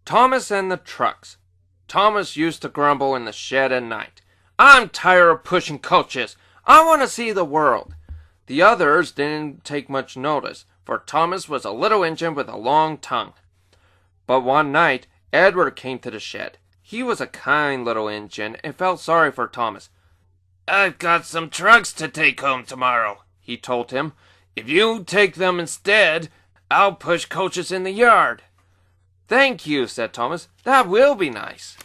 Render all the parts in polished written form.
Thomas and the trucks. Thomas used to grumble in the shed at night. "I'm tired of pushing coaches. I want to see the world." The others didn't take much notice, for Thomas was a little engine with a long tongue. But one night, Edward came to the shed. He was a kind little engine and felt sorry for Thomas. "I've got some trucks to take home tomorrow," he told him. "If you take them instead, I'll push coaches in the yard." "Thank you," said Thomas. "That will be nice."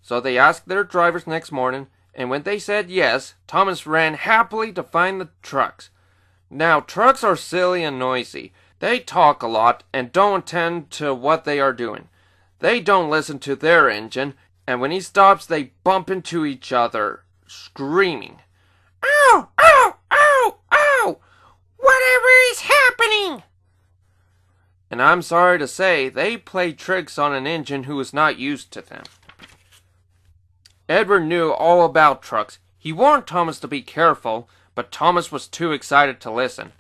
So they asked their drivers next morning, and when they said yes, Thomas ran happily to find the trucks. Now, trucks are silly and noisy. They talk a lot and don't attend to what they are doing. They don't listen to their engine, and when he stops, they bump into each other, screaming. "Ow! Ow! Ow! Ow! Whatever is happening?" And I'm sorry to say, they play tricks on an engine who is not used to them. Edward knew all about trucks. He warned Thomas to be careful, but Thomas was too excited to listen.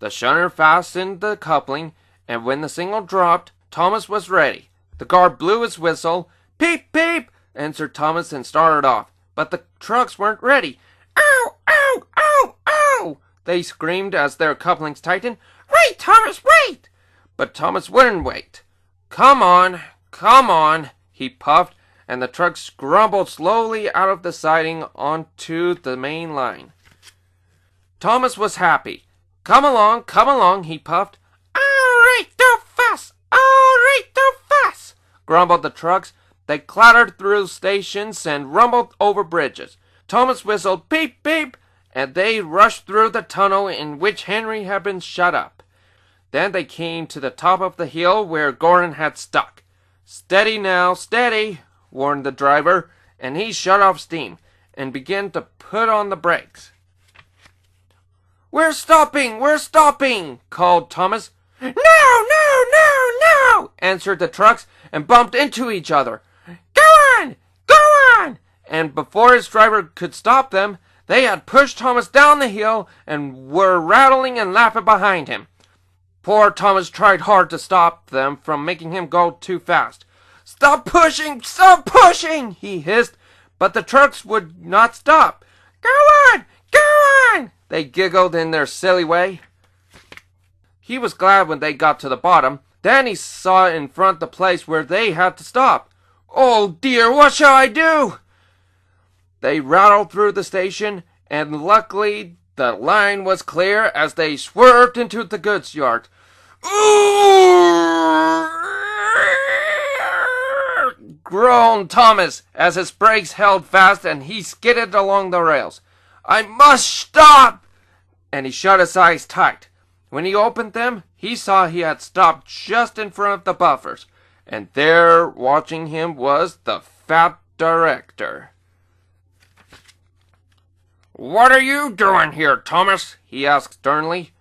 The shunter fastened the coupling, and when the signal dropped, Thomas was ready. The guard blew his whistle. "Peep, peep," answered Thomas and started off. But the trucks weren't ready. "Ow, ow, ow, ow," they screamed as their couplings tightened. "Wait, Thomas, wait!" But Thomas wouldn't wait. Come on," he puffed, and the trucks grumbled slowly out of the siding onto the main line. Thomas was happy. Come along," he puffed. "All right, don't fuss, all right, don't fuss," grumbled the trucks. They clattered through stations and rumbled over bridges. Thomas whistled "peep, peep," and they rushed through the tunnel in which Henry had been shut up. Then they came to the top of the hill where Gordon had stuck. "Steady now, steady," warned the driver, and he shut off steam and began to put on the brakes. We're stopping, called Thomas. No, answered the trucks and bumped into each other. Go on! And before his driver could stop them, they had pushed Thomas down the hill and were rattling and laughing behind him. Poor Thomas tried hard to stop them from making him go too fast. Stop pushing, he hissed, but the trucks would not stop. Go on, they giggled in their silly way. He was glad when they got to the bottom. Then he saw in front the place where they had to stop. Oh dear, what shall I do? They rattled through the station, and luckily the line was clear as they swerved into the goods yard. Ooh! Groaned Thomas as his brakes held fast and he skidded along the rails. I must stop! And he shut his eyes tight. When he opened them, he saw he had stopped just in front of the buffers, and there watching him was the fat director. What are you doing here, Thomas? He asked sternly.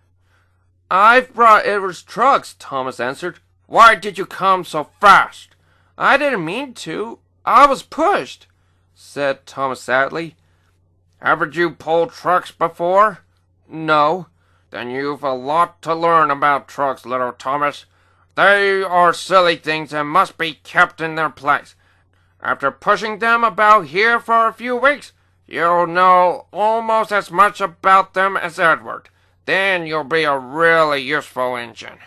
I've brought Edward's trucks, Thomas answered. Why did you come so fast? I didn't mean to. I was pushed, said Thomas sadly. Haven't you pulled trucks before? No. Then you've a lot to learn about trucks, little Thomas. They are silly things and must be kept in their place. After pushing them about here for a few weeks, you'll know almost as much about them as Edward. Then you'll be a really useful engine.